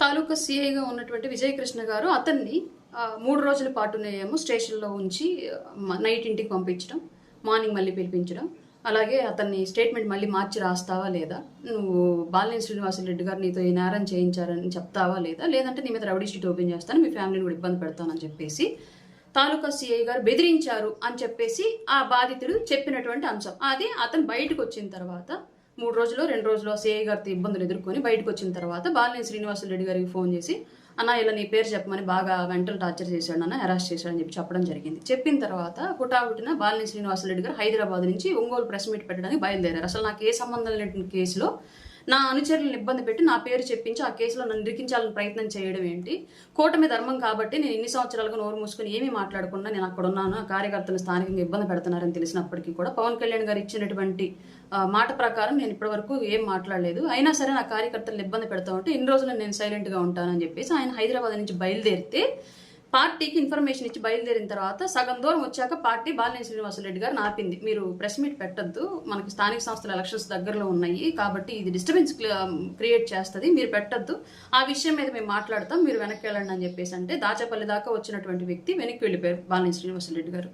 తాలూకా సీఐగా ఉన్నటువంటి విజయకృష్ణ గారు అతన్ని 3 రోజుల పాటునేమో స్టేషన్లో ఉంచి నైట్ ఇంటికి పంపించడం, మార్నింగ్ మళ్ళీ పిలిపించడం. అలాగే అతన్ని స్టేట్మెంట్ మళ్ళీ మార్చి రాస్తావా లేదా, నువ్వు బాలినేని శ్రీనివాసరెడ్డి గారు నీతో ఈ నేరం చేయించారని చెప్తావా లేదా, లేదంటే నీ మీద రౌడీ షీట్ ఓపెన్ చేస్తాను, మీ ఫ్యామిలీని కూడా ఇబ్బంది పెడతానని చెప్పేసి తాలూకా సీఐ గారు బెదిరించారు అని చెప్పేసి ఆ బాధితుడు చెప్పినటువంటి అంశం. అది అతను బయటకు వచ్చిన తర్వాత 3 రోజులు 2 రోజులు సీఐ గారితో ఇబ్బందులు ఎదుర్కొని బయటకు వచ్చిన తర్వాత బాలినేని శ్రీనివాసరెడ్డి గారికి ఫోన్ చేసి, అన్న ఇలా నీ పేరు చెప్పమని బాగా మెంటల్ టార్చర్ చేశాడు అన్న, హెరాస్ చేశాడని చెప్పి చెప్పడం జరిగింది. చెప్పిన తర్వాత హుటాహుటిన బాలినేని శ్రీనివాసరెడ్డి గారు హైదరాబాద్ నుంచి ఒంగోలు ప్రెస్ మీట్ పెట్టడానికి బయలుదేరారు. అసలు నాకు ఏ సంబంధం లేని కేసులో నా అనుచరులను ఇబ్బంది పెట్టి నా పేరు చెప్పించి ఆ కేసులో నన్ను ఇరికించాలని ప్రయత్నం చేయడం ఏంటి? కూటమి ధర్మం కాబట్టి నేను ఇన్ని సంవత్సరాలుగా నోరు మూసుకుని ఏమీ మాట్లాడకుండా నేను అక్కడ ఉన్నాను, కార్యకర్తలు స్థానికంగా ఇబ్బంది పెడుతున్నారని తెలిసినప్పటికీ కూడా పవన్ కళ్యాణ్ గారు ఇచ్చినటువంటి మాట ప్రకారం నేను ఇప్పటివరకు ఏం మాట్లాడలేదు. అయినా సరే నా కార్యకర్తలను ఇబ్బంది పెడతా ఉంటే ఇన్ని రోజులు నేను సైలెంట్గా ఉంటానని చెప్పేసి ఆయన హైదరాబాద్ నుంచి బయలుదేరితే పార్టీకి ఇన్ఫర్మేషన్ ఇచ్చి బయలుదేరిన తర్వాత సగం దూరం వచ్చాక పార్టీ బాలినేని శ్రీనివాసరెడ్డి గారు ఆపింది. మీరు ప్రెస్ మీట్ పెట్టద్దు, మనకి స్థానిక సంస్థల ఎలక్షన్స్ దగ్గరలో ఉన్నాయి కాబట్టి ఇది డిస్టర్బెన్స్ క్రియేట్ చేస్తుంది, మీరు పెట్టద్దు, ఆ విషయం మీద మేము మాట్లాడతాం, మీరు వెనక్కి వెళ్ళండి అని చెప్పేసి అంటే దాచేపల్లి దాకా వచ్చినటువంటి వ్యక్తి వెనక్కి వెళ్ళిపోయారు బాలినేని శ్రీనివాసరెడ్డి గారు.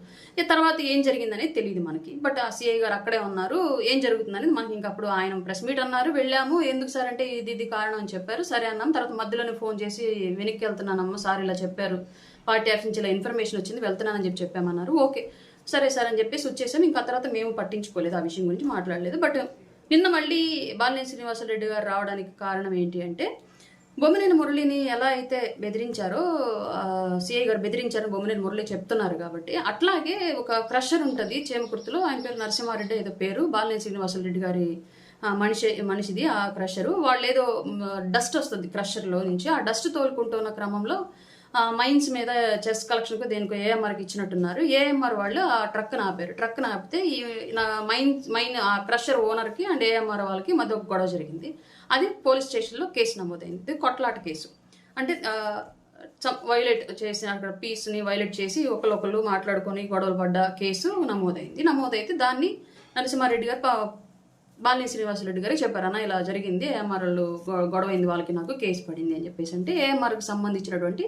తర్వాత ఏం జరిగిందనేది తెలియదు మనకి, బట్ ఆ సిఐ గారు అక్కడే ఉన్నారు. ఏం జరుగుతుందనేది మనకి ఇంకప్పుడు ఆయన ప్రెస్ మీట్ అన్నారు, వెళ్ళాము, ఎందుకు సార్ అంటే ఇది కారణం అని చెప్పారు. సరే అన్నాం. తర్వాత మధ్యలోనే ఫోన్ చేసి వెనక్కి వెళ్తున్నానమ్మా, సార్ ఇలా చెప్పారు, పార్టీ ఆఫీస్ నుంచి ఇలా ఇన్ఫర్మేషన్ వచ్చింది, వెళ్తున్నానని చెప్పామన్నారు. ఓకే సరే సార్ అని చెప్పేసి వచ్చేసాం. ఇంకా తర్వాత మేము పట్టించుకోలేదు, ఆ విషయం గురించి మాట్లాడలేదు. బట్ నిన్న మళ్ళీ బాలినేని శ్రీనివాసరెడ్డి గారు రావడానికి కారణం ఏంటి అంటే, బొమ్మినేని మురళిని ఎలా అయితే బెదిరించారో సిఐ గారు బెదిరించారని బొమ్మినేని మురళి చెప్తున్నారు కాబట్టి, అట్లాగే ఒక క్రషర్ ఉంటుంది చేమకుర్తిలో, ఆయన పేరు నరసింహారెడ్డి ఏదో పేరు, బాలినేని శ్రీనివాసరెడ్డి గారి మనిషిది ఆ క్రషరు. వాళ్ళు ఏదో డస్ట్ వస్తుంది క్రషర్లో నుంచి, ఆ డస్ట్ తోలుకుంటున్న క్రమంలో మైన్స్ మీద చెస్ కలెక్షన్కు దేనికో ఏఎంఆర్కి ఇచ్చినట్టున్నారు. ఏఎంఆర్ వాళ్ళు ఆ ట్రక్ను ఆపారు. ట్రక్ను ఆపితే ఈ మైన్ ఆ క్రషర్ ఓనర్కి అండ్ ఏఎంఆర్ వాళ్ళకి మధ్య ఒక గొడవ జరిగింది. అది పోలీస్ స్టేషన్లో కేసు నమోదైంది, కొట్లాట కేసు. అంటే వైలేట్ చేసిన అక్కడ పీస్ని వైలేట్ చేసి ఒకళ్ళు మాట్లాడుకొని గొడవలు పడ్డ కేసు నమోదైంది. నమోదైతే దాన్ని నరసింహారెడ్డి గారు బాలినేని శ్రీనివాసరెడ్డి గారికి చెప్పారు, అన్న ఇలా జరిగింది, ఏఎంఆర్లు గొడవైంది, వాళ్ళకి నాకు కేసు పడింది అని చెప్పేసి అంటే, ఏఎంఆర్కి సంబంధించినటువంటి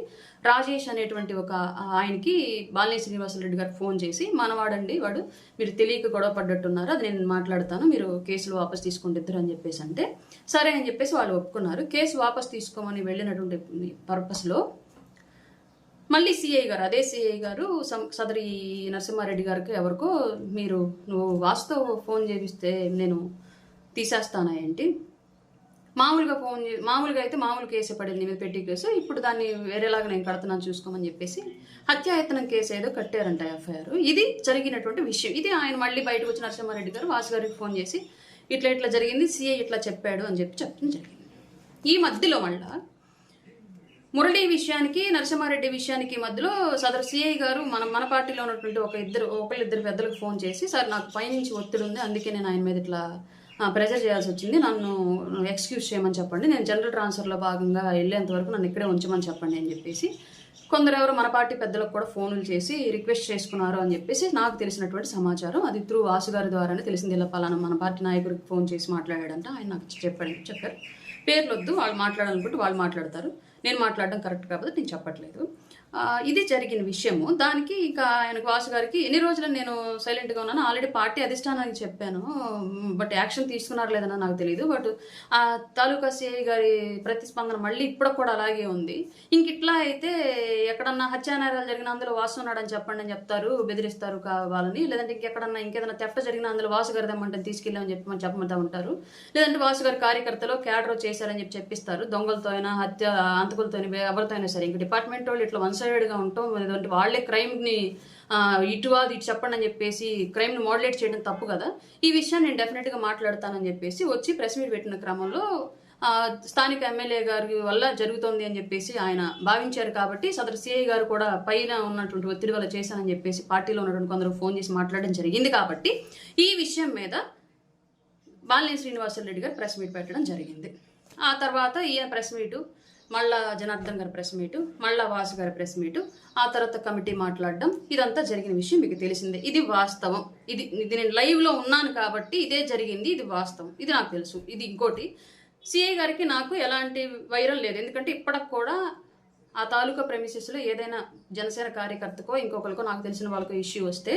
రాజేష్ అనేటువంటి ఒక ఆయనకి బాలినేని శ్రీనివాసరెడ్డి గారికి ఫోన్ చేసి, మనవాడండి వాడు, మీరు తెలియక గొడవ పడ్డట్టున్నారు, అది నేను మాట్లాడతాను, మీరు కేసులు వాపస్ తీసుకుంటారు అని చెప్పేసి అంటే, సరే అని చెప్పేసి వాళ్ళు ఒప్పుకున్నారు. కేసు వాపస్ తీసుకోమని వెళ్ళినటువంటి పర్పస్లో మళ్ళీ సిఐ గారు, అదే సిఐ గారు సదరి నరసింహారెడ్డి గారికి ఎవరికో, నువ్వు వాసుతో ఫోన్ చేపిస్తే నేను తీసేస్తానా ఏంటి, మామూలుగా అయితే మామూలు కేసు పడింది మీద పెట్టి కేసు, ఇప్పుడు దాన్ని వేరేలాగా నేను కడుతున్నాను చూసుకోమని చెప్పేసి హత్యాయత్నం కేసు ఏదో కట్టారంట ఎఫ్ఐఆర్. ఇది జరిగినటువంటి విషయం. ఇది ఆయన మళ్ళీ బయటకు వచ్చి నరసింహారెడ్డి గారు వాసు గారికి ఫోన్ చేసి ఇట్లా జరిగింది, సిఐ ఇట్లా చెప్పాడు అని చెప్పడం జరిగింది. ఈ మధ్యలో మళ్ళా మురళి విషయానికి నరసింహారెడ్డి విషయానికి మధ్యలో సదరు సిఐ గారు మన పార్టీలో ఉన్నటువంటి ఒకళ్ళిద్దరు పెద్దలకు ఫోన్ చేసి, సార్ నాకు పైనుంచి ఒత్తిడి ఉంది, అందుకే నేను ఆయన మీద ఇట్లా ప్రెజర్ చేయాల్సి వచ్చింది, నన్ను ఎక్స్క్యూజ్ చేయమని చెప్పండి, నేను జనరల్ ట్రాన్స్ఫర్లో భాగంగా వెళ్ళేంత వరకు నన్ను ఇక్కడే ఉంచమని చెప్పండి అని చెప్పేసి కొందరెవరు మన పార్టీ పెద్దలకు కూడా ఫోన్లు చేసి రిక్వెస్ట్ చేసుకున్నారు అని చెప్పేసి నాకు తెలిసినటువంటి సమాచారం. అది త్రూ వాసు గారి ద్వారానే తెలిసింది. ఇలా పలానా మన పార్టీ నాయకుడికి ఫోన్ చేసి మాట్లాడాడంట, ఆయన నాకు చెప్పారు. పేర్లు వద్దు, వాళ్ళు మాట్లాడాలనుకుంటే వాళ్ళు మాట్లాడతారు, నేను మాట్లాడడం కరెక్ట్ కాబట్టి నేను చెప్పట్లేదు. ఇది జరిగిన విషయము. దానికి ఇంకా ఆయనకు వాసు గారికి ఎన్ని రోజులు నేను సైలెంట్గా ఉన్నాను, ఆల్రెడీ పార్టీ అధిష్టానానికి చెప్పాను, బట్ యాక్షన్ తీసుకున్నారు లేదన్నా నాకు తెలియదు. బట్ ఆ తాలూకా సిఐ గారి ప్రతిస్పందన మళ్ళీ ఇప్పుడు కూడా అలాగే ఉంది. ఇంక ఇట్లా అయితే ఎక్కడన్నా హత్యానేరాలు జరిగిన అందులో వాసు ఉన్నాడని చెప్పండి అని చెప్తారు, బెదిరిస్తారు కావాలని, లేదంటే ఇంకేదైనా తెఫ్ట జరిగిన అందులో వాసు గారి దమ్మంటే తీసుకెళ్ళామని చెప్పమంటా ఉంటారు, లేదంటే వాసు గారి కార్యకర్తలు క్యాడర్ చేశారని చెప్పిస్తారు, దొంగలతో అయినా అంతకులతో ఎవరితో అయినా సరే. ఇంక డిపార్ట్మెంట్ వాళ్ళు ఇట్లా వన్ సైడెడ్గా ఉంటాం, లేదంటే వాళ్ళే క్రైమ్ని ఇటు చెప్పండి అని చెప్పేసి క్రైమ్ని మోడలేట్ చేయడం తప్పు కదా. ఈ విషయాన్ని నేను డెఫినెట్గా మాట్లాడతానని చెప్పేసి వచ్చి ప్రెస్ మీట్ పెట్టిన క్రమంలో స్థానిక ఎమ్మెల్యే గారి వల్ల జరుగుతోంది అని చెప్పేసి ఆయన భావించారు కాబట్టి సదరు సిఐ గారు కూడా పైన ఉన్నటువంటి ఒత్తిడి వల్ల చేశానని చెప్పేసి పార్టీలో ఉన్నటువంటి కొందరు ఫోన్ చేసి మాట్లాడడం జరిగింది. కాబట్టి ఈ విషయం మీద బాలినేని శ్రీనివాసరెడ్డి గారు ప్రెస్ మీట్ పెట్టడం జరిగింది. ఆ తర్వాత ఈయన ప్రెస్ మీటు, మళ్ళా జనార్దన్ గారి ప్రెస్ మీటు, మళ్ళా వాసు గారి ప్రెస్ మీటు, ఆ తర్వాత కమిటీ మాట్లాడడం, ఇదంతా జరిగిన విషయం మీకు తెలిసిందే. ఇది వాస్తవం. ఇది నేను లైవ్లో ఉన్నాను కాబట్టి ఇదే జరిగింది, ఇది వాస్తవం, ఇది నాకు తెలుసు. ఇది ఇంకోటి సిఐ గారికి నాకు ఎలాంటి వైరం లేదు. ఎందుకంటే ఇప్పటికి కూడా ఆ తాలూకా ప్రెమిసెస్లో ఏదైనా జనసేన కార్యకర్తకో ఇంకొకరికో నాకు తెలిసిన వాళ్ళకో ఇష్యూ వస్తే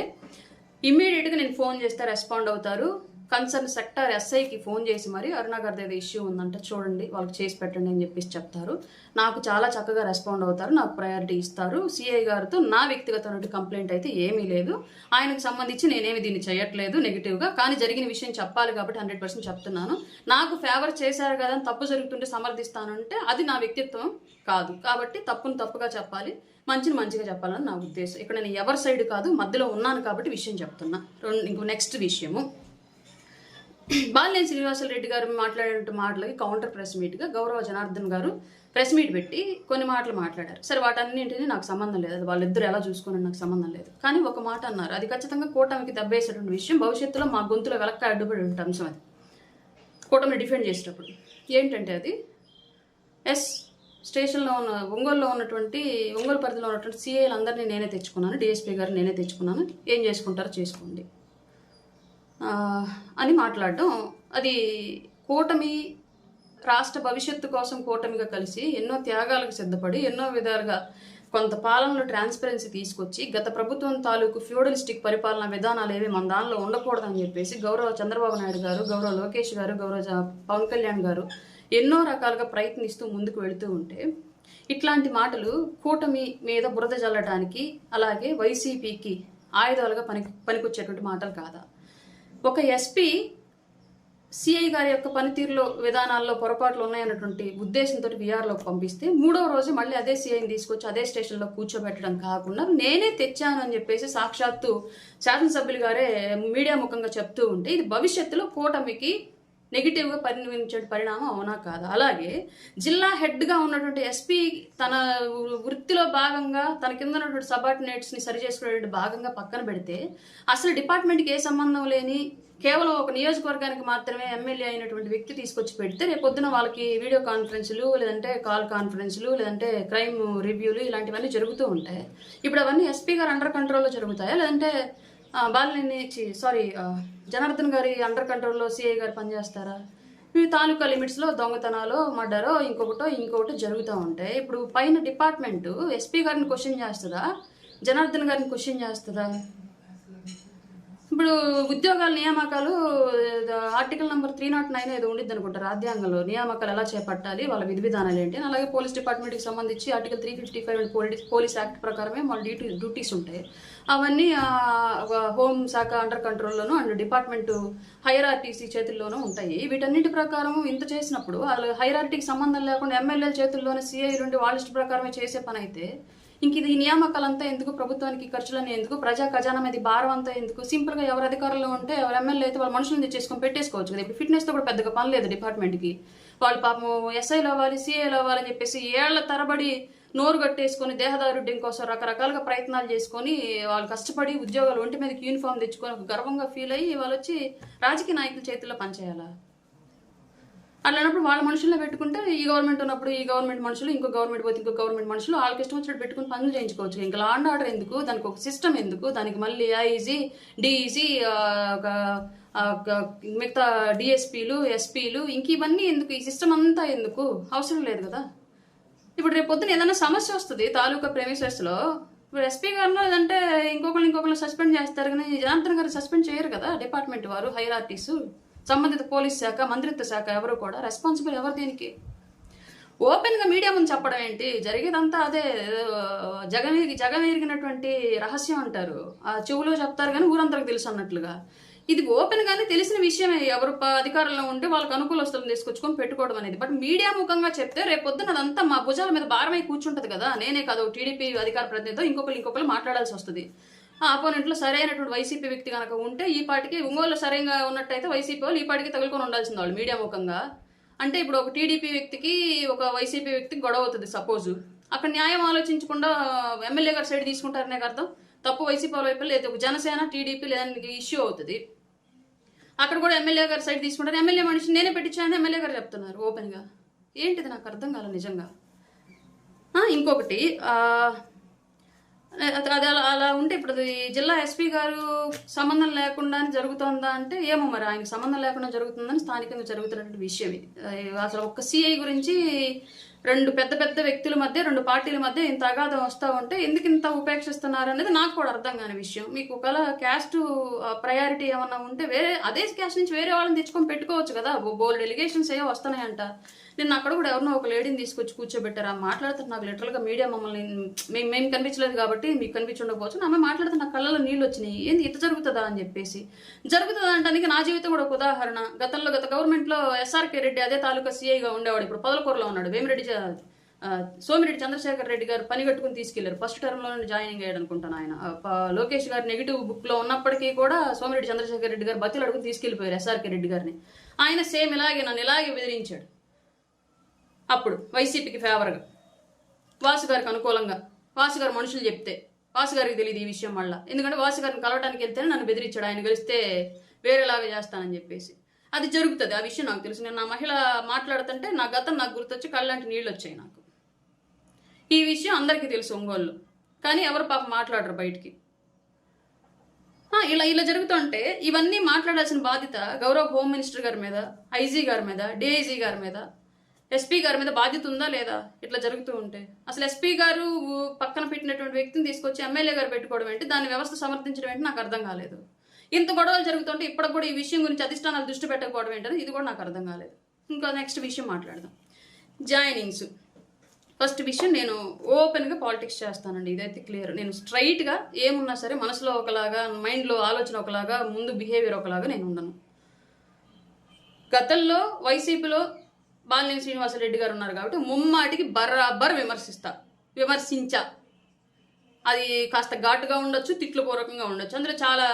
ఇమ్మీడియట్గా నేను ఫోన్ చేస్తే రెస్పాండ్ అవుతారు. కన్సర్న్ సెక్టార్ ఎస్ఐకి ఫోన్ చేసి మరి అరుణ గారిది ఏదో ఇష్యూ ఉందంటే చూడండి వాళ్ళకి చేసి పెట్టండి అని చెప్పేసి చెప్తారు. నాకు చాలా చక్కగా రెస్పాండ్ అవుతారు, నాకు ప్రయారిటీ ఇస్తారు. సిఐ గారితో నా వ్యక్తిగతమైన కంప్లైంట్ అయితే ఏమీ లేదు. ఆయనకు సంబంధించి నేనేమి దీన్ని చేయట్లేదు నెగిటివ్గా. కానీ జరిగిన విషయం చెప్పాలి కాబట్టి 100% చెప్తున్నాను. నాకు ఫేవర్ చేశారు కదా అని తప్పు జరుగుతుంటే సమర్థిస్తానంటే అది నా వ్యక్తిత్వం కాదు. కాబట్టి తప్పును తప్పుగా చెప్పాలి, మంచిని మంచిగా చెప్పాలని నా ఉద్దేశం. ఇక్కడ నేను ఎవరి సైడ్ కాదు, మధ్యలో ఉన్నాను కాబట్టి విషయం చెప్తున్నా. ఇంకో నెక్స్ట్ విషయము, బాలినేని శ్రీనివాసరెడ్డి గారు మాట్లాడిన మాటలకి కౌంటర్ ప్రెస్ మీట్గా గౌరవ జనార్దన్ గారు ప్రెస్ మీట్ పెట్టి కొన్ని మాటలు మాట్లాడారు. సరే వాటన్నింటినీ నాకు సంబంధం లేదు, అది వాళ్ళిద్దరు ఎలా చూసుకుని నాకు సంబంధం లేదు. కానీ ఒక మాట అన్నారు, అది ఖచ్చితంగా కూటమికి దెబ్బేసేటువంటి విషయం, భవిష్యత్తులో మా గొంతులో వెలక్క అడ్డుపడి ఉంటే అంశం అది కూటమిని డిఫెండ్ చేసేటప్పుడు. ఏంటంటే అది స్టేషన్లో ఉన్న ఒంగోలులో ఉన్నటువంటి ఒంగోలు పరిధిలో ఉన్నటువంటి సిఐలు అందరినీ నేనే తెచ్చుకున్నాను, డిఎస్పీ గారిని నేనే తెచ్చుకున్నాను, ఏం చేసుకుంటారో చేసుకోండి అని మాట్లాడడం. అది కూటమి రాష్ట్ర భవిష్యత్తు కోసం కూటమిగా కలిసి ఎన్నో త్యాగాలకు సిద్ధపడి ఎన్నో విధాలుగా కొంత పాలనలో ట్రాన్స్పరెన్సీ తీసుకొచ్చి గత ప్రభుత్వం తాలూకు ఫ్యూడలిస్టిక్ పరిపాలన విధానాలు ఏవి మన దానిలో ఉండకూడదని చెప్పేసి గౌరవ చంద్రబాబు నాయుడు గారు, గౌరవ లోకేష్ గారు, గౌరవ పవన్ కళ్యాణ్ గారు ఎన్నో రకాలుగా ప్రయత్నిస్తూ ముందుకు వెళుతూ ఉంటే ఇట్లాంటి మాటలు కూటమి మీద బురద జల్లడానికి అలాగే వైసీపీకి ఆయుధాలుగా పనికొచ్చేటువంటి మాటలు కాదా? ఒక ఎస్పీ సిఐ గారి యొక్క పనితీరులో విధానాల్లో పొరపాట్లు ఉన్నాయన్నటువంటి ఉద్దేశంతో వీఆర్లోకి పంపిస్తే మూడవ రోజు మళ్ళీ అదే సిఐని తీసుకొచ్చి అదే స్టేషన్లో కూర్చోబెట్టడం కాకుండా నేనే తెచ్చాను అని చెప్పేసి సాక్షాత్తు శాసనసభ్యులు గారే మీడియా ముఖంగా చెప్తూ ఉంటే ఇది భవిష్యత్తులో కూటమికి నెగిటివ్గా పరిణమించే పరిణామం అవునా కాదా? అలాగే జిల్లా హెడ్గా ఉన్నటువంటి ఎస్పీ తన వృత్తిలో భాగంగా తన కింద ఉన్నటువంటి సబార్డినేట్స్ని సరి చేసుకునే భాగంగా పక్కన పెడితే అసలు డిపార్ట్మెంట్కి ఏ సంబంధం లేని కేవలం ఒక నియోజకవర్గానికి మాత్రమే ఎమ్మెల్యే అయినటువంటి వ్యక్తి తీసుకొచ్చి పెడితే రేపొద్దున వాళ్ళకి వీడియో కాన్ఫరెన్సులు లేదంటే కాల్ కాన్ఫరెన్సులు లేదంటే క్రైమ్ రివ్యూలు ఇలాంటివన్నీ జరుగుతూ ఉంటాయి. ఇప్పుడు అవన్నీ ఎస్పీ గారు అండర్ కంట్రోల్లో జరుగుతాయా లేదంటే జనార్దన్ గారి అండర్ కంట్రోల్లో సిఐ గారు పనిచేస్తారా? ఇవి తాలూకా లిమిట్స్లో దొంగతనాలు, మర్డరో ఇంకొకటి జరుగుతూ ఉంటాయి. ఇప్పుడు పైన డిపార్ట్మెంటు ఎస్పీ గారిని క్వశ్చన్ చేస్తుందా, జనార్దన్ గారిని క్వశ్చన్ చేస్తుందా? ఇప్పుడు ఉద్యోగాల నియామకాలు ఆర్టికల్ నెంబర్ 309 ఏదో ఉండిద్ది అనుకుంటా రాజ్యాంగంలో, నియామకాలు ఎలా చేపట్టాలి, వాళ్ళ విధి విధానాలు ఏంటి. అలాగే పోలీస్ డిపార్ట్మెంట్కి సంబంధించి ఆర్టికల్ 355 పోలీస్ యాక్ట్ ప్రకారమే వాళ్ళ డ్యూటీస్ ఉంటాయి. అవన్నీ హోమ్ శాఖ అండర్ కంట్రోల్లోనూ అండ్ డిపార్ట్మెంటు హైరార్టీసీ చేతుల్లోనూ ఉంటాయి. వీటన్నిటి ప్రకారం ఇంత చేసినప్పుడు వాళ్ళు హైరార్టీకి సంబంధం లేకుండా ఎమ్మెల్యేల చేతుల్లోనే సిఐ నుండి వాళ్ళ ఇష్ట ప్రకారమే చేసే పని అయితే ఇంక ఇది నియామకాలంతా ఎందుకు, ప్రభుత్వానికి ఖర్చులని ఎందుకు, ప్రజా ఖజానా మీద భారం అంతా ఎందుకు? సింపుల్గా ఎవరు అధికారంలో ఉంటే ఎవరు ఎమ్మెల్యే అయితే వాళ్ళ మనుషులను తెచ్చేసుకొని పెట్టేసుకోవచ్చు కదా. ఇప్పుడు ఫిట్నెస్తో కూడా పెద్దగా పని లేదు డిపార్ట్మెంట్కి. వాళ్ళు పాపం ఎస్ఐలు అవ్వాలి, సిఐలు అవ్వాలని చెప్పేసి ఏళ్ల తరబడి నోరు కట్టేసుకొని దేహదారుడ్యం కోసం రకరకాలుగా ప్రయత్నాలు చేసుకొని వాళ్ళు కష్టపడి ఉద్యోగాలు ఒంటి మీదకి యూనిఫామ్ తెచ్చుకొని ఒక గర్వంగా ఫీల్ అయ్యి వాళ్ళు వచ్చి రాజకీయ నాయకుల చేతుల్లో పనిచేయాలా? అట్లానప్పుడు వాళ్ళ మనుషుల్లో పెట్టుకుంటే ఈ గవర్నమెంట్ ఉన్నప్పుడు ఈ గవర్నమెంట్ మనుషులు, ఇంకో గవర్నమెంట్ పోతే ఇంకో గవర్నమెంట్ మనుషులు వాళ్ళకి ఇష్టం వచ్చినట్టు పెట్టుకుని పనులు చేయించుకోవచ్చు. ఇంకా లా అండ్ ఆర్డర్ ఎందుకు, దానికి ఒక సిస్టమ్ ఎందుకు, దానికి మళ్ళీ ఐజీ, డిఈజీ, మిగతా డిఎస్పీలు, ఎస్పీలు, ఇంక ఇవన్నీ ఎందుకు? ఈ సిస్టమ్ అంతా ఎందుకు? అవసరం లేదు కదా. ఇప్పుడు రేపు పొద్దున ఏదైనా సమస్య వస్తుంది తాలూకా ప్రెమిసెస్లో, ఇప్పుడు ఎస్పీ గారిలో లేదంటే ఇంకొకరిని సస్పెండ్ చేస్తారు, కానీ జనార్దన్ గారు సస్పెండ్ చేయరు కదా డిపార్ట్మెంట్ వారు, హైరార్టీసు, సంబంధిత పోలీస్ శాఖ, మంత్రిత్వ శాఖ ఎవరు కూడా. రెస్పాన్సిబుల్ ఎవరు దీనికి? ఓపెన్గా మీడియా ముందు చెప్పడం ఏంటి? జరిగేదంతా అదే జగమెరిగినటువంటి రహస్యం అంటారు, ఆ చెవులో చెప్తారు కానీ ఊరంతరకు తెలుసు అన్నట్లుగా. ఇది ఓపెన్గానే తెలిసిన విషయమే, ఎవరు అధికారంలో ఉంటే వాళ్ళకి అనుకూల వస్తువులను తీసుకొచ్చుకొని పెట్టుకోవడం అనేది. బట్ మీడియా ముఖంగా చెప్తే రేపొద్దున అదంతా మా భుజాల మీద భారమై కూర్చుంటుంది కదా. నేనే కాదు, టీడీపీ అధికార ప్రతినిధితో ఇంకొకరు మాట్లాడాల్సి వస్తుంది. ఆపోనెంట్లో సరైనటువంటి వైసీపీ వ్యక్తి కనుక ఉంటే ఈ పాటికి ఒంగోలు సరైనగా ఉన్నట్టయితే వైసీపీ వాళ్ళు ఈ పాటికి తగులుకొని ఉండాల్సింది వాళ్ళు మీడియా ముఖంగా. అంటే ఇప్పుడు ఒక టీడీపీ వ్యక్తికి ఒక వైసీపీ వ్యక్తికి గొడవ అవుతుంది సపోజు, అక్కడ న్యాయం ఆలోచించకుండా ఎమ్మెల్యే గారు సైడ్ తీసుకుంటారనే అర్థం. తప్పు వైసీపీ వాళ్ళ వైపు లేదు, ఒక జనసేన టీడీపీ లేదానికి ఇష్యూ అవుతుంది, అక్కడ కూడా ఎమ్మెల్యే గారు సైడ్ తీసుకుంటారు. ఎమ్మెల్యే మనిషి నేనే పెట్టించానని ఎమ్మెల్యే గారు చెప్తున్నారు ఓపెన్గా. ఏంటిది నాకు అర్థం కాలేదు నిజంగా. ఇంకొకటి అది అలా అలా ఉంటే ఇప్పుడు జిల్లా ఎస్పీ గారు సంబంధం లేకుండా జరుగుతుందా అంటే ఏమో మరి ఆయనకు సంబంధం లేకుండా జరుగుతుందని స్థానికంగా జరుగుతున్నటువంటి విషయం ఇది. అసలు ఒక్క సిఐ గురించి రెండు పెద్ద పెద్ద వ్యక్తుల మధ్య, రెండు పార్టీల మధ్య ఇంత అగాధం వస్తూ ఉంటే ఎందుకు ఇంత ఉపేక్షిస్తున్నారు అనేది నాకు కూడా అర్థం కాని విషయం. మీకు ఒకవేళ క్యాస్ట్ ప్రయారిటీ ఏమన్నా ఉంటే వేరే అదే క్యాస్ట్ నుంచి వేరే వాళ్ళని తెచ్చుకొని పెట్టుకోవచ్చు కదా. బోల్డ్ ఎలిగేషన్స్ ఏవో వస్తున్నాయంట. నేను అక్కడ కూడా ఎవరినో ఒక లేడీని తీసుకొచ్చి కూర్చోబెట్టారు. ఆ మాట్లాడుతున్న నాకు లిటరల్గా మీడియా మమ్మల్ని మేము కనిపించలేదు కాబట్టి మీకు కనిపించి ఉండకపోవచ్చు. ఆమె మాట్లాడుతున్న నా కళ్ళలో నీళ్ళు వచ్చినాయి. ఏంది ఇట్లా జరుగుతుందా అని చెప్పేసి. జరుగుతుందా అంటానికి నా జీవితం కూడా ఒక ఉదాహరణ. గత గవర్నమెంట్లో ఎస్ఆర్కే రెడ్డి అదే తాలూకా సీఐగా ఉండేవాడు. ఇప్పుడు పొదలకూరులో ఉన్నాడు. వేమిరెడ్డి సోమిరెడ్డి చంద్రశేఖర్ రెడ్డి గారు పని కట్టుకుని తీసుకెళ్లారు. ఫస్ట్ టర్మ్లోనే జాయినింగ్ అయ్యాడు అనుకుంటాను ఆయన. లోకేష్ గారు నెగిటివ్ బుక్లో ఉన్నప్పటికీ కూడా సోమిరెడ్డి చంద్రశేఖర్ రెడ్డి గారు బతిలు అడుగుని తీసుకెళ్లిపోయారు ఎస్ఆర్కే రెడ్డి గారిని. ఆయన సేమ్ ఇలాగే నన్ను ఇలాగే బెదిరించాడు. అప్పుడు వైసీపీకి ఫేవర్గా, వాసు గారికి అనుకూలంగా, వాసు గారు మనుషులు చెప్తే వాసు గారికి తెలియదు ఈ విషయం. మళ్ళీ ఎందుకంటే వాసు గారిని కలవడానికి వెళ్తేనే నన్ను బెదిరించాడు. ఆయన గెలిస్తే వేరేలాగా చేస్తానని చెప్పేసి. అది జరుగుతుంది, ఆ విషయం నాకు తెలుసు. నేను నా మహిళ మాట్లాడుతుంటే నా గతం నాకు గుర్తొచ్చి కళ్ళంటి నీళ్ళు వచ్చాయి నాకు. ఈ విషయం అందరికీ తెలుసు ఒంగోలు, కానీ ఎవరు పాప మాట్లాడరు బయటికి. ఇలా జరుగుతుంటే ఇవన్నీ మాట్లాడాల్సిన బాధ్యత గౌరవ హోమ్ మినిస్టర్ గారి మీద, ఐజీ గారి మీద, డిఐజీ గారి మీద, ఎస్పీ గారి మీద బాధ్యత ఉందా లేదా ఇట్లా జరుగుతూ ఉంటే? అసలు ఎస్పీ గారు పక్కన పెట్టినటువంటి వ్యక్తిని తీసుకొచ్చి ఎమ్మెల్యే గారు పెట్టుకోవడం ఏంటి, దాని వ్యవస్థ సమర్థించడం ఏంటి నాకు అర్థం కాలేదు. ఇంత గొడవలు జరుగుతుంటే ఇప్పటికి కూడా ఈ విషయం గురించి అధిష్టానాలు దృష్టి పెట్టకపోవడం ఏంటని ఇది కూడా నాకు అర్థం కాలేదు. ఇంకా నెక్స్ట్ విషయం మాట్లాడదాం. జాయినింగ్స్. ఫస్ట్ విషయం, నేను ఓపెన్గా పాలిటిక్స్ చేస్తానండి, ఇదైతే క్లియర్. నేను స్ట్రైట్గా ఏమున్నా సరే మనసులో ఒకలాగా, మైండ్లో ఆలోచన ఒకలాగా, ముందు బిహేవియర్ ఒకలాగా నేను ఉండను. గతంలో వైసీపీలో బాలినేని శ్రీనివాసరెడ్డి గారు ఉన్నారు కాబట్టి ముమ్మాటికి బర్రాబర్ విమర్శించా. అది కాస్త ఘాటుగా ఉండొచ్చు, తిట్లు పూర్వకంగా ఉండొచ్చు. అందులో చాలా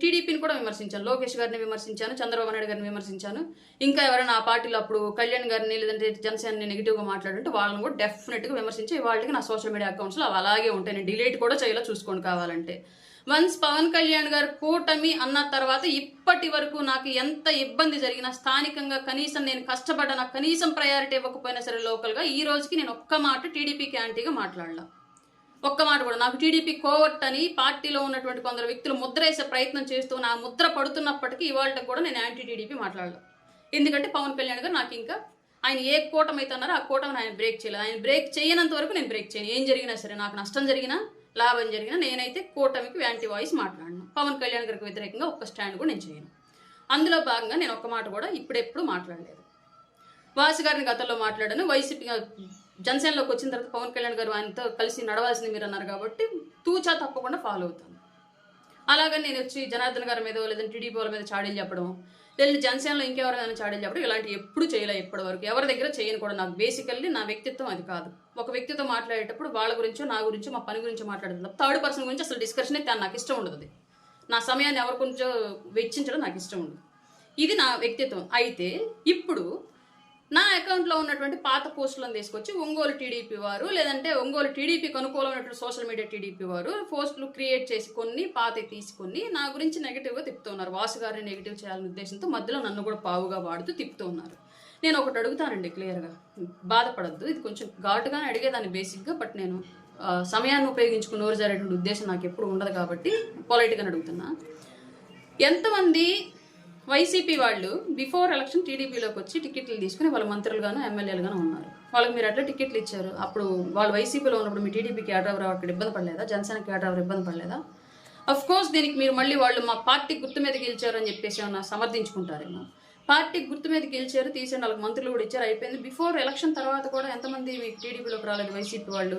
టీడీపీని కూడా విమర్శించాను, లోకేష్ గారిని విమర్శించాను, చంద్రబాబు నాయుడు గారిని విమర్శించాను. ఇంకా ఎవరైనా ఆ పార్టీలో అప్పుడు కళ్యాణ్ గారిని లేదంటే జనసేనని నెగిటివ్గా మాట్లాడుంటే వాళ్ళని కూడా డెఫినెట్గా విమర్శించి వాళ్ళకి నా సోషల్ మీడియా అకౌంట్స్లో అవి అలాగే ఉంటాయి. నేను డిలీట్ కూడా చేయాలో చూసుకోండి కావాలంటే. వన్స్ పవన్ కళ్యాణ్ గారు కూటమి అన్న తర్వాత ఇప్పటి వరకు నాకు ఎంత ఇబ్బంది జరిగినా స్థానికంగా కనీసం నేను కష్టపడ్డా, నాకు కనీసం ప్రయారిటీ ఇవ్వకపోయినా సరే లోకల్గా, ఈ రోజుకి నేను ఒక్క మాట టీడీపీకి యాంటీగా మాట్లాడలా. ఒక్క మాట కూడా. నాకు టీడీపీ కోవర్ట్ అని పార్టీలో ఉన్నటువంటి కొందరు వ్యక్తులు ముద్ర వేసే ప్రయత్నం చేస్తూ నా ముద్ర పడుతున్నప్పటికీ ఇవాళకి కూడా నేను యాంటీ టీడీపీ మాట్లాడలా. ఎందుకంటే పవన్ కళ్యాణ్ గారు నాకు ఇంకా ఆయన ఏ కూటమి అయితే అన్నారో ఆ కూటమిని ఆయన బ్రేక్ చేయలేదు. ఆయన బ్రేక్ చేయనంత వరకు నేను బ్రేక్ చేయను. ఏం జరిగినా సరే, నాకు నష్టం జరిగినా లాభం జరిగినా నేనైతే కూటమికి యాంటీ వాయిస్ మాట్లాడను. పవన్ కళ్యాణ్ గారికి వ్యతిరేకంగా ఒక్క స్టాండ్ కూడా నేను చేయను. అందులో భాగంగా నేను ఒక్క మాట కూడా ఇప్పుడెప్పుడు మాట్లాడలేదు. వాసు గారిని గతంలో మాట్లాడాను. వైసీపీ జనసేనలోకి వచ్చిన తర్వాత పవన్ కళ్యాణ్ గారు ఆయనతో కలిసి నడవాల్సింది మీరు అన్నారు కాబట్టి తూచా తప్పకుండా ఫాలో అవుతాను. అలాగని నేను వచ్చి జనార్దన్ గారి మీద లేదంటే టీడీపీ వాళ్ళ మీద చాడీలు చెప్పడం, లేదంటే జనసేనలో ఇంకెవరైనా చాడీలు చెప్పడం, ఇలాంటివి ఎప్పుడు చేయలే. ఇప్పటి వరకు ఎవరి దగ్గర చేయను కూడా. నాకు బేసికల్లీ నా వ్యక్తిత్వం అది కాదు. ఒక వ్యక్తితో మాట్లాడేటప్పుడు వాళ్ళ గురించో, నా గురించో, మా పని గురించో మాట్లాడదు. థర్డ్ పర్సన్ గురించి అసలు డిస్కషనే నాకు ఇష్టం ఉండదు. నా సమయాన్ని ఎవరి గురించో వెచ్చించడం నాకు ఇష్టం ఉండదు. ఇది నా వ్యక్తిత్వం. అయితే ఇప్పుడు నా అకౌంట్లో ఉన్నటువంటి పాత పోస్టులను తీసుకొచ్చి ఒంగోలు టీడీపీ వారు, లేదంటే ఒంగోలు టీడీపీకి అనుకూలమైనటువంటి సోషల్ మీడియా టీడీపీ వారు పోస్టులు క్రియేట్ చేసి కొన్ని పాత తీసుకొని నా గురించి నెగిటివ్గా తిప్పుతున్నారు. వాసు గారిని నెగిటివ్ చేయాలనే ఉద్దేశంతో మధ్యలో నన్ను కూడా పావుగా వాడుతూ తిప్పుతూ ఉన్నారు. నేను ఒకటి అడుగుతానండి క్లియర్గా, బాధపడద్దు, ఇది కొంచెం ఘాటుగానే అడిగేదాన్ని బేసిక్గా. బట్ నేను సమయాన్ని ఉపయోగించుకుని నోరు జరిగేటువంటి ఉద్దేశం నాకు ఎప్పుడు ఉండదు కాబట్టి పొలైట్గానే అడుగుతున్నా. ఎంతమంది వైసీపీ వాళ్ళు బిఫోర్ ఎలక్షన్ టీడీపీలోకి వచ్చి టికెట్లు తీసుకుని వాళ్ళ మంత్రులుగాను ఎమ్మెల్యేలుగాను ఉన్నారు? వాళ్ళకి మీరు ఎట్లా టికెట్లు ఇచ్చారు? అప్పుడు వాళ్ళు వైసీపీలో ఉన్నప్పుడు మీ టీడీపీకి ఏడావరు అక్కడ ఇబ్బంది పడలేదా? జనసేనకి ఏడావరు ఇబ్బంది పడలేదా? అఫ్ కోర్స్ దీనికి మీరు మళ్ళీ వాళ్ళు మా పార్టీ గుర్తు మీద గెలిచారు అని చెప్పేసి ఏమన్నా సమర్థించుకుంటారేమో. పార్టీ గుర్తు మీద గెలిచారు, తీసిన వాళ్ళకి మంత్రులు కూడా ఇచ్చారు, అయిపోయింది. బిఫోర్ ఎలక్షన్ తర్వాత కూడా ఎంతమంది మీకు టీడీపీలోకి రాలేదు వైసీపీ వాళ్ళు?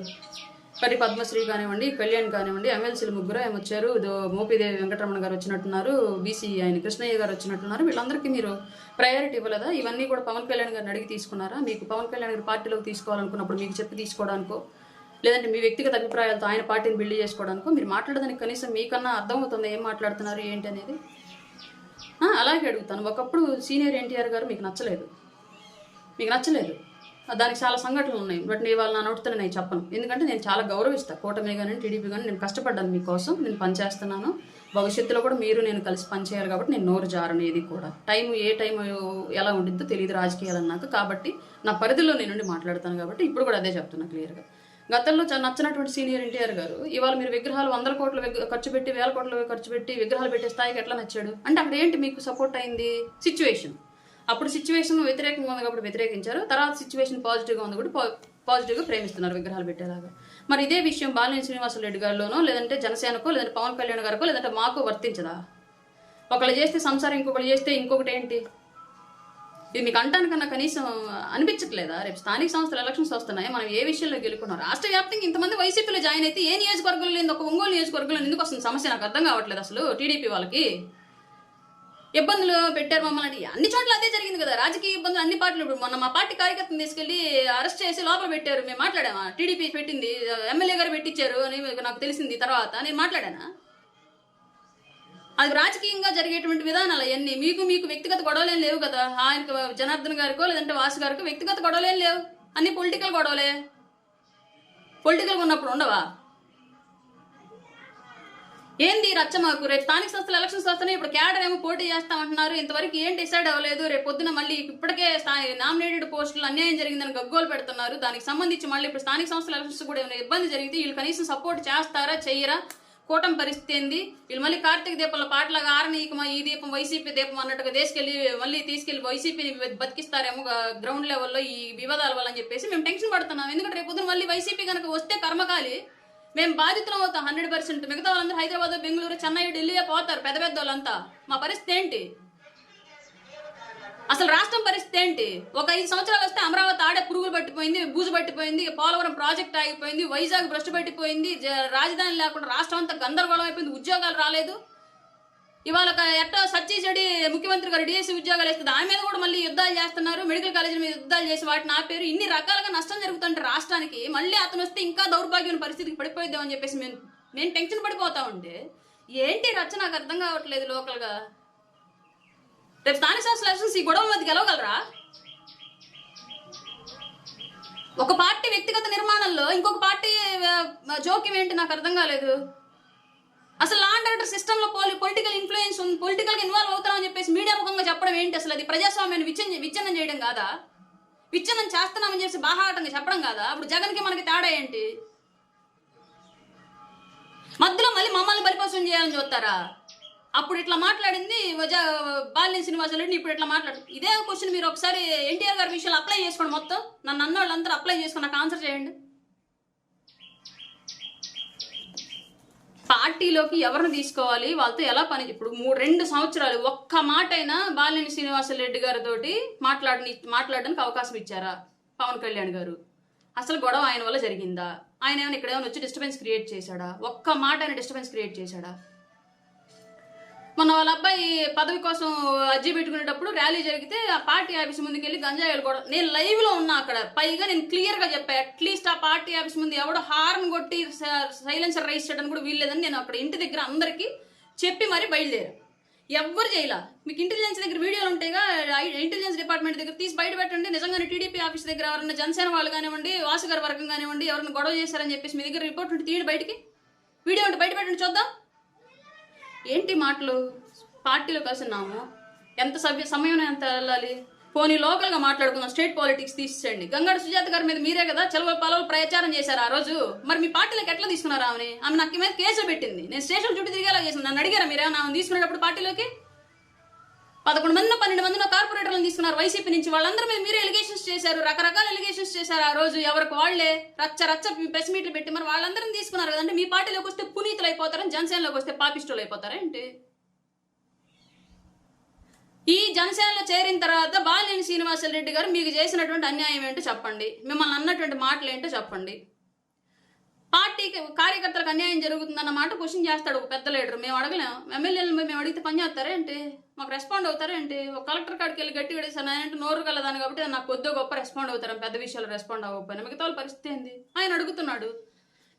పరి పద్మశ్రీ కానివ్వండి, కళ్యాణ్ కానివ్వండి, ఎమ్మెల్సీలు ముగ్గురు ఏమి వచ్చారు. మోపిదేవి వెంకటరమణ గారు వచ్చినట్టున్నారు, బీసీ ఆయన కృష్ణయ్య గారు వచ్చినట్టున్నారు. వీళ్ళందరికీ మీరు ప్రయారిటీ ఇవ్వలేదా? ఇవన్నీ కూడా పవన్ కళ్యాణ్ గారిని అడిగి తీసుకున్నారా? మీకు పవన్ కళ్యాణ్ గారి పార్టీలోకి తీసుకోవాలనుకున్నప్పుడు మీకు చెప్పి తీసుకోవడానికో, లేదంటే మీ వ్యక్తిగత అభిప్రాయాలతో ఆయన పార్టీని బిల్డ్ చేసుకోవడానికో మీరు మాట్లాడడానికి కనీసం మీకన్నా అర్థమవుతుంది ఏం మాట్లాడుతున్నారు ఏంటి అనేది? అలాగే అడుగుతాను. ఒకప్పుడు సీనియర్ ఎన్టీఆర్ గారు మీకు నచ్చలేదు, దానికి చాలా సంఘటనలు ఉన్నాయి. బట్ నేను వాళ్ళ నా నోటితో నేను చెప్పను, ఎందుకంటే నేను చాలా గౌరవిస్తాను కూటమి కానీ టీడీపీ కానీ. నేను కష్టపడ్డాను మీకోసం, నేను పనిచేస్తున్నాను. భవిష్యత్తులో కూడా మీరు నేను కలిసి పనిచేయాలి కాబట్టి నేను నోరు జారను. ఏది కూడా ఏ టైం ఎలా ఉంటుందో తెలియదు రాజకీయాలు అన్నాక. కాబట్టి నా పరిధిలో నేను మాట్లాడతాను కాబట్టి ఇప్పుడు కూడా అదే చెప్తున్నా క్లియర్గా. గతంలో నచ్చినటువంటి సీనియర్ ఎన్టీఆర్ గారు ఇవాళ మీరు విగ్రహాలు 100 కోట్లు ఖర్చు పెట్టి 1000 కోట్లు ఖర్చు పెట్టి విగ్రహాలు పెట్టే స్థాయికి ఎట్లా నచ్చాడు అంటే అక్కడ ఏంటి మీకు సపోర్ట్ అయింది? సిచ్యువేషన్. అప్పుడు సిచ్యువేషన్ వ్యతిరేకంగా ఉంది కాబట్టి వ్యతిరేకించారు, తర్వాత సిచ్యువేషన్ పాజిటివ్గా ఉంది కూడా పాజిటివ్గా ప్రేమిస్తున్నారు విగ్రహాలు పెట్టేలాగా. మరి ఇదే విషయం బాలినేని శ్రీనివాసరెడ్డి గారిలోనో లేదంటే జనసేనకో లేదంటే పవన్ కళ్యాణ్ గారికో లేదంటే మాకు వర్తించదా? ఒకళ్ళు చేస్తే సంసారం ఇంకొకటి చేస్తే ఇంకొకటి ఏంటి? ఇది మీకు అంటానికన్నా కనీసం అనిపించట్లేదా? రేపు స్థానిక సంస్థల ఎలక్షన్స్ వస్తున్నాయి, మనం ఏ విషయంలో గెలుకున్నాం? రాష్ట్ర వ్యాప్తంగా ఇంతమంది వైసీపీలో జాయిన్ అయితే ఏ నియోజకవర్గంలో లేదు, ఒక ఒంగోలు నియోజకవర్గంలో ఎందుకు వస్తుంది సమస్య? నాకు అర్థం కావట్లేదు అసలు. టీడీపీ వాళ్ళకి ఇబ్బందులు పెట్టారు మమ్మల్ని, అన్ని చోట్ల అదే జరిగింది కదా. రాజకీయ ఇబ్బందులు అన్ని పార్టీలు. ఇప్పుడు మొన్న మా పార్టీ కార్యకర్తను తీసుకెళ్లి అరెస్ట్ చేసి లోపల పెట్టారు. మేము మాట్లాడామా? టీడీపీ పెట్టింది, ఎమ్మెల్యే గారు పెట్టించారు అని నాకు తెలిసింది. తర్వాత నేను మాట్లాడానా? అది రాజకీయంగా జరిగేటువంటి విధానాలు అవన్నీ. మీకు వ్యక్తిగత గొడవలేం లేవు కదా. ఆయనకు జనార్దన్ గారికో లేదంటే వాసు గారికో వ్యక్తిగత గొడవలేం లేవు, అన్ని పొలిటికల్ గొడవలే. పొలిటికల్గా ఉన్నప్పుడు ఉండవా? ఏంది రచ్చ మాకు? రేపు స్థానిక సంస్థల ఎలక్షన్స్ వస్తున్నాయి, ఇప్పుడు క్యాడర్ ఏమో పోటీ చేస్తామంటున్నారు, ఇంతవరకు ఏం డిసైడ్ అవ్వలేదు. రేపు పొద్దున మళ్ళీ ఇప్పటికే నామినేటెడ్ పోస్టులు అన్యాయం జరిగిందని గగ్గోలు పెడుతున్నారు. దానికి సంబంధించి మళ్ళీ ఇప్పుడు స్థానిక సంస్థల ఎలక్షన్స్ కూడా ఏమైనా ఇబ్బంది జరిగితే వీళ్ళు కనీసం సపోర్ట్ చేస్తారా చెయ్యరా? కూటమి పరిస్థితి ఏంది? వీళ్ళు మళ్ళీ కార్తీక దీపంలో పాటలాగా ఆరనీయకమా ఈ దీపం వైసీపీ దీపం అన్నట్టుగా తీసుకెళ్లి వైసీపీని బతికిస్తారేమో గ్రౌండ్ లెవెల్లో ఈ వివాదాల వల్ల అని చెప్పేసి మేము టెన్షన్ పడుతున్నాం. ఎందుకంటే రేపు పొద్దున మళ్ళీ వైసీపీ కనుక వస్తే కర్మకాలి మేము బాధితులం అవుతాం 100%. మిగతా వాళ్ళందరూ హైదరాబాద్, బెంగళూరు, చెన్నై, ఢిల్లీయే పోతారు, పెద్ద పెద్ద వాళ్ళంతా. మా పరిస్థితి ఏంటి? అసలు రాష్ట్రం పరిస్థితి ఏంటి? ఒక 5 సంవత్సరాలు వస్తే అమరావతి ఆడే పురుగులు పట్టిపోయింది, బూజు పట్టిపోయింది, పోలవరం ప్రాజెక్ట్ ఆగిపోయింది, వైజాగ్ భ్రష్టు పట్టిపోయింది, రాజధాని లేకుండా రాష్ట్రం అంతా గందరగోళం అయిపోయింది, ఉద్యోగాలు రాలేదు. ఇవాళ ఎట్టో సచ్చి చెడి ముఖ్యమంత్రి గారు డిఎస్సీ ఉద్యోగాలు వేస్తుంది, దాని మీద కూడా మళ్ళీ యుద్ధాలు చేస్తున్నారు. మెడికల్ కాలేజీల మీద యుద్ధాలు చేసి వాటిని ఆపేరు. ఇన్ని రకాలుగా నష్టం జరుగుతుంటే రాష్ట్రానికి మళ్ళీ అతను వస్తే ఇంకా దౌర్భాగ్యమైన పరిస్థితికి పడిపోయిద్దామని చెప్పేసి నేను టెన్షన్ పడిపోతా ఉంటే ఏంటి రచ్చ నాకు అర్థం కావట్లేదు. లోకల్గా రేపు స్థానిక సంస్థల ఎలక్షన్స్ ఈ గొడవల మధ్య గెలవగలరా? ఒక పార్టీ వ్యక్తిగత నిర్మాణంలో ఇంకొక పార్టీ జోక్యం ఏంటి నాకు అర్థం కాలేదు. అసలు లా అండ్ ఆర్డర్ సిస్టంలో పొలిటికల్ ఇన్ఫ్లుయెన్స్ ఉంది, పొలిటికల్గా ఇన్వాల్వ్ అవుతామని చెప్పేసి మీడియా ముఖంగా చెప్పడం ఏంటి? అసలు అది ప్రజాస్వామ్యాన్ని విచ్ఛిన్నం చేయడం కాదా? విచ్ఛిన్నం చేస్తున్నామని చెప్పి బాహాటంగా చెప్పడం కాదా? అప్పుడు జగన్కి మనకి తేడా ఏంటి? మధ్యలో మళ్ళీ మమ్మల్ని బలిపోసం చేయాలని చూస్తారా? అప్పుడు ఇట్లా మాట్లాడింది బాలినేని శ్రీనివాసరెడ్డి, ఇప్పుడు ఇట్లా ఇదే క్వశ్చన్ మీరు ఒకసారి ఎన్టీఆర్ గారి విషయాలు అప్లై చేసుకోండి. మొత్తం నన్ను అన్న వాళ్ళందరూ అప్లై చేసుకుని నాకు ఆన్సర్ చేయండి. పార్టీలోకి ఎవరిని తీసుకోవాలి, వాళ్ళతో ఎలా పని? ఇప్పుడు 2 సంవత్సరాలు ఒక్క మాట అయినా బాలినేని శ్రీనివాసరెడ్డి గారితో మాట్లాడడానికి అవకాశం ఇచ్చారా పవన్ కళ్యాణ్ గారు? అసలు గొడవ ఆయన వల్ల జరిగిందా? ఆయన ఏమైనా ఇక్కడ ఏమైనా వచ్చి డిస్టర్బెన్స్ క్రియేట్ చేశాడా? ఒక్క మాట ఆయన డిస్టర్బెన్స్ క్రియేట్ చేశాడా? మొన్న వాళ్ళ అబ్బాయి పదవి కోసం అర్జీ పెట్టుకునేటప్పుడు ర్యాలీ జరిగితే ఆ పార్టీ ఆఫీస్ ముందుకు వెళ్ళి గంజాయిలు కూడా నేను లైవ్ లో ఉన్నా అక్కడ. పైగా నేను క్లియర్ గా చెప్పా, అట్లీస్ట్ ఆ పార్టీ ఆఫీస్ ముందు ఎవడో హార్న్ కొట్టి సైలెన్సర్ రైస్ చేయడానికి కూడా వీల్లేదని నేను అక్కడ ఇంటి దగ్గర అందరికీ చెప్పి మరి బయలుదేరా. ఎవ్వరు చేయలా. మీకు ఇంటెలిజెన్స్ దగ్గర వీడియోలు ఉంటాయిగా, ఇంటెలిజెన్స్ డిపార్ట్మెంట్ దగ్గర తీసి బయట పెట్టండి. నిజంగానే టీడీపీ ఆఫీస్ దగ్గర ఎవరైనా జనసేన వాళ్ళు కానివ్వండి, వాసుగారి వర్గం కానివ్వండి, ఎవరైనా గొడవ చేశారని చెప్పేసి మీ దగ్గర రిపోర్ట్ ఉంటే తీయడు బయటికి, వీడియో ఉంటే బయట పెట్టండి చూద్దాం. ఏంటి మాటలు? పార్టీలో కలిసినాము, ఎంత సమయం ఎంత వెళ్ళాలి? పోనీ లోకల్గా మాట్లాడుకుందాం, స్టేట్ పాలిటిక్స్ తీసేయండి. గంగాడ సుజాత గారి మీద మీరే కదా చెలవ పొలవలు ప్రచారం చేశారు ఆ రోజు. మరి మీ పార్టీలోకి ఎట్లా తీసుకున్నారు ఆమె నాకు మీద కేసులు పెట్టింది. నేను స్టేషన్ చుట్టూ తిరిగేలా చేసింది. నన్ను అడిగారా మీరేమన్నా ఆమెను తీసుకునేటప్పుడు పార్టీలోకి? 11 మందినో 12 మందినో కార్పొరేటర్లను తీసుకున్నారు వైసీపీ నుంచి. వాళ్ళందరి మీద మీరే ఎలిగేషన్స్ చేశారు, రకరకాల ఎలిగేషన్స్ చేశారు ఆ రోజు. ఎవరికి వాళ్లే రచ్చ ప్రెస్ మీట్లు పెట్టి మరి వాళ్ళందరినీ తీసుకున్నారు కదంటే. మీ పార్టీలోకి వస్తే పునీతులు అయిపోతారని, జనసేనలోకి వస్తే పాపిస్టులు అయిపోతారా ఏంటి? ఈ జనసేనలో చేరిన తర్వాత బాలినేని శ్రీనివాసరెడ్డి గారు మీకు చేసినటువంటి అన్యాయం ఏంటో చెప్పండి, మిమ్మల్ని అన్నటువంటి మాటలు ఏంటో చెప్పండి. పార్టీకి కార్యకర్తలకు అన్యాయం జరుగుతుందన్నమాట క్వశ్చన్ చేస్తాడు ఒక పెద్ద లీడర్. మేము అడగలేం, ఎమ్మెల్యేలు మేము అడిగితే పని చేస్తారా ఏంటి? మాకు రెస్పాండ్ అవుతారా ఏంటి? ఒక కలెక్టర్ కాడికి వెళ్ళి గట్టి గడిసాను ఆయన అంటే నోరు కలదాను కాబట్టి నాకు కొద్దిగా గొప్ప రెస్పాండ్ అవుతారు, పెద్ద విషయాలు రెస్పాండ్ అవ్వకపోయినా. మిగతా వాళ్ళ పరిస్థితి ఏంది? ఆయన అడుగుతున్నాడు.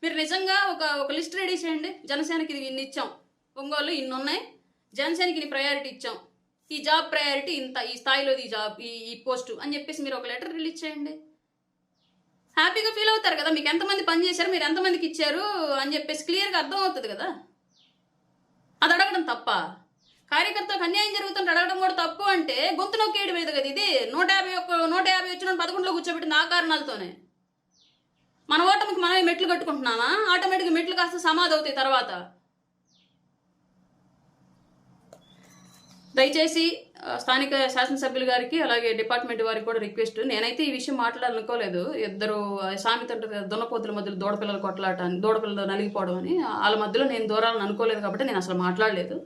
మీరు నిజంగా ఒక లిస్ట్ రెడీ చేయండి. జనసేనకి ఇది ఇన్ని ఇచ్చాం, ఒంగోలు ఇన్ని ఉన్నాయి, జనసేనకి ఇన్ని ప్రయారిటీ ఇచ్చాం, ఈ జాబ్ ప్రయారిటీ ఇంత, ఈ స్థాయిలో ఈ జాబ్ ఈ పోస్టు అని చెప్పేసి మీరు ఒక లెటర్ రిలీజ్ చేయండి. హ్యాపీగా ఫీల్ అవుతారు కదా. మీకు ఎంతమంది పని చేశారు, మీరు ఎంతమందికి ఇచ్చారు అని చెప్పేసి క్లియర్గా అర్థం అవుతుంది కదా. అది అడగడం తప్ప? కార్యకర్తలకు అన్యాయం జరుగుతుంటే అడగడం కూడా తప్పు అంటే గొంతు నొక్కేయడం మీద కదా ఇది. 150 వచ్చిన 11లో కూర్చోబెట్టింది ఆ కారణాలతోనే. మన ఓటమికి మనమే మెట్లు కట్టుకుంటున్నామా? ఆటోమేటిక్గా మెట్లు కాస్త సమాధి అవుతాయి తర్వాత. దయచేసి స్థానిక శాసనసభ్యులు గారికి అలాగే డిపార్ట్మెంట్ వారికి కూడా రిక్వెస్ట్. నేనైతే ఈ విషయం మాట్లాడాలనుకోలేదు. ఇద్దరు సామెత ఉంటుంది కదా, దున్నపోతుల మధ్యలో దూడపిల్లలు కొట్లాట అని, దూడపిల్లలు నలిగిపోవడం అని. వాళ్ళ మధ్యలో నేను దూరాలని అనుకోలేదు కాబట్టి నేను అసలు మాట్లాడలేదు.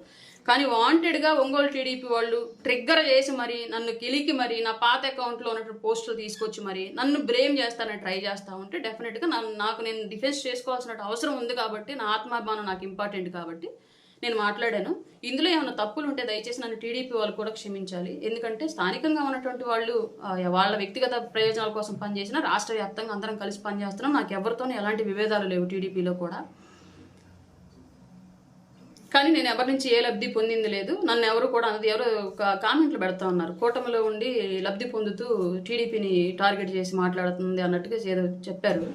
కానీ వాంటెడ్గా ఒంగోలు టీడీపీ వాళ్ళు ట్రిగ్గర్ చేసి మరి నన్ను కిలికి మరి నా పాత అకౌంట్లో ఉన్నటువంటి పోస్టులు తీసుకొచ్చి మరి నన్ను బ్లేమ్ చేస్తానని ట్రై చేస్తూ ఉంటే డెఫినెట్గా నాకు నేను డిఫెన్స్ చేసుకోవాల్సిన అవసరం ఉంది కాబట్టి, నా ఆత్మాభిమానం నాకు ఇంపార్టెంట్ కాబట్టి నేను మాట్లాడాను. ఇందులో ఏమైనా తప్పులు ఉంటే దయచేసి నన్ను టీడీపీ వాళ్ళు కూడా క్షమించాలి. ఎందుకంటే స్థానికంగా ఉన్నటువంటి వాళ్ళు వాళ్ళ వ్యక్తిగత ప్రయోజనాల కోసం పనిచేసినా రాష్ట్ర వ్యాప్తంగా అందరం కలిసి పనిచేస్తున్నాం. నాకు ఎవరితోనూ ఎలాంటి విభేదాలు లేవు టీడీపీలో కూడా. కానీ నేను ఎవరి నుంచి ఏ లబ్ధి పొందింది లేదు. నన్ను ఎవరు కూడా అన్నది ఎవరు కామెంట్లు పెడతా ఉన్నారు, కూటమిలో ఉండి లబ్ధి పొందుతూ టీడీపీని టార్గెట్ చేసి మాట్లాడుతుంది అన్నట్టుగా ఏదో చెప్పారు.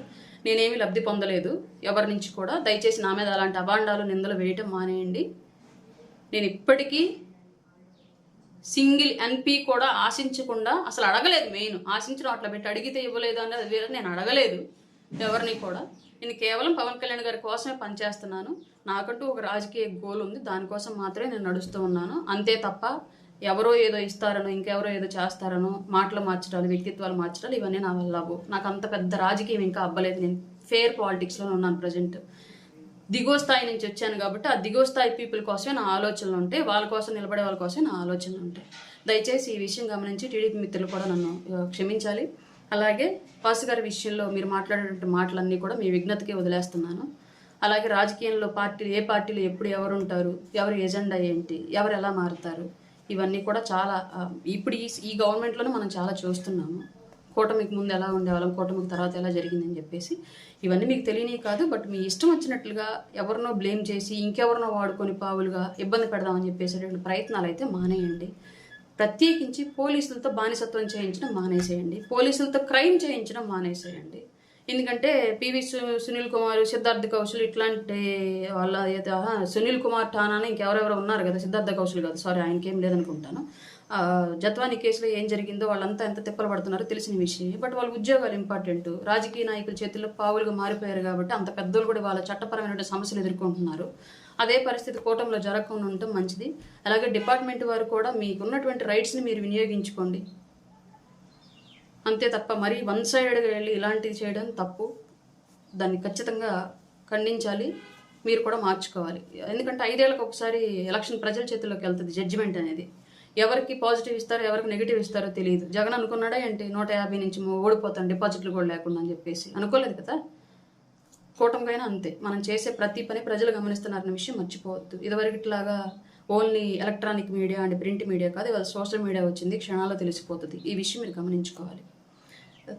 నేనేమి లబ్ధి పొందలేదు ఎవరి నుంచి కూడా. దయచేసి నా మీద అలాంటి అభాండాలు నిందలు వేయటం మానేయండి. నేను ఇప్పటికీ సింగిల్ ఎన్పీ కూడా ఆశించకుండా, అసలు అడగలేదు. మెయిన్ ఆశించడం అట్లా పెట్టి అడిగితే ఇవ్వలేదు అనేది వేరే. నేను అడగలేదు ఎవరిని కూడా. నేను కేవలం పవన్ కళ్యాణ్ గారి కోసమే పనిచేస్తున్నాను. నాకంటూ ఒక రాజకీయ గోల్ ఉంది, దానికోసం మాత్రమే నేను నడుస్తూ ఉన్నాను. అంతే తప్ప ఎవరో ఏదో ఇస్తారనో ఇంకెవరో ఏదో చేస్తారనో మాటలు మార్చడాలు, వ్యక్తిత్వాలు మార్చడాలు ఇవన్నీ నా వల్ల అవ్వవు. నాకు అంత పెద్ద రాజకీయం ఇంకా అవ్వలేదు. నేను ఫేర్ పాలిటిక్స్లో ఉన్నాను ప్రజెంట్. దిగువ స్థాయి నుంచి వచ్చాను కాబట్టి ఆ దిగువ స్థాయి పీపుల్ కోసమే నా ఆలోచనలు ఉంటాయి, వాళ్ళ కోసం నిలబడే వాళ్ళ కోసమే నా ఆలోచనలు ఉంటాయి. దయచేసి ఈ విషయం గమనించి టీడీపీ మిత్రులు కూడా నన్ను క్షమించాలి. అలాగే వాసు గారి విషయంలో మీరు మాట్లాడేటువంటి మాటలన్నీ కూడా మీ విజ్ఞతకి వదిలేస్తున్నాను. అలాగే రాజకీయంలో ఏ పార్టీలు ఎప్పుడు ఎవరు ఉంటారు, ఎవరి ఎజెండా ఏంటి, ఎవరు ఎలా మారుతారు, ఇవన్నీ కూడా చాలా ఇప్పుడు ఈ గవర్నమెంట్లోనే మనం చాలా చూస్తున్నాము. కూటమికి ముందు ఎలా ఉండేవాళ్ళం, కూటమికి తర్వాత ఎలా జరిగిందని చెప్పేసి ఇవన్నీ మీకు తెలియని కాదు. బట్ మీ ఇష్టం వచ్చినట్లుగా ఎవరినో బ్లేమ్ చేసి ఇంకెవరినో వాడుకొని పావులుగా ఇబ్బంది పెడదామని చెప్పేసేటువంటి ప్రయత్నాలు అయితే మానేయండి. ప్రత్యేకించి పోలీసులతో బానిసత్వం చేయించడం మానేసేయండి, పోలీసులతో క్రైమ్ చేయించడం మానేసేయండి. ఎందుకంటే పివి సునీల్ కుమార్, సిద్ధార్థ కౌశల్ ఇట్లాంటి వాళ్ళ సునీల్ కుమార్ ఠానాని ఇంకెవరెవరో ఉన్నారు కదా, సిద్ధార్థ కౌశల్ కాదు, సారీ ఆయనకేం లేదనుకుంటాను. జత్వాని కేసులో ఏం జరిగిందో వాళ్ళంతా ఎంత తిప్పలు పడుతున్నారో తెలిసిన విషయం. బట్ వాళ్ళ ఉద్యోగాలు ఇంపార్టెంట్. రాజకీయ నాయకుల చేతుల్లో పావులుగా మారిపోయారు కాబట్టి అంత పెద్దలు కూడా వాళ్ళ చట్టపరమైన సమస్యలు ఎదుర్కొంటున్నారు. అదే పరిస్థితి కూటమిలో జరగకుండా ఉండటం మంచిది. అలాగే డిపార్ట్మెంట్ వారు కూడా మీకున్నటువంటి రైట్స్ని మీరు వినియోగించుకోండి. అంతే తప్ప మరీ వన్ సైడెడ్గా వెళ్ళి ఇలాంటివి చేయడం తప్పు. దాన్ని ఖచ్చితంగా ఖండించాలి, మీరు కూడా మార్చుకోవాలి. ఎందుకంటే 5 ఏళ్ళకి ఒకసారి ఎలక్షన్ ప్రజల చేతుల్లోకి వెళ్తుంది. జడ్జిమెంట్ అనేది ఎవరికి పాజిటివ్ ఇస్తారో ఎవరికి నెగిటివ్ ఇస్తారో తెలియదు. జగన్ అనుకున్నాడా ఏంటి 150 నుంచి ఓడిపోతాను డిపాజిట్లు కూడా లేకుండా అని చెప్పేసి? అనుకోలేదు కదా. కూటమికైనా అంతే. మనం చేసే ప్రతి పని ప్రజలు గమనిస్తున్నారన్న విషయం మర్చిపోవద్దు. ఇదివరకిట్లాగా only electronic media and print media కాదు, ఇవాళ సోషల్ మీడియా వచ్చింది, క్షణాల్లో తెలిసిపోతుంది. ఈ విషయం మీరు గమనించుకోవాలి.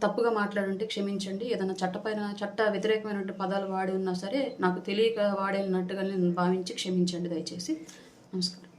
తప్పుగా మాట్లాడుంటే క్షమించండి. ఏదైనా చట్ట వ్యతిరేకమైనటువంటి పదాలు వాడి ఉన్నా సరే నాకు తెలియక వాడినట్టుగా నేను భావించి క్షమించండి దయచేసి. నమస్కారం.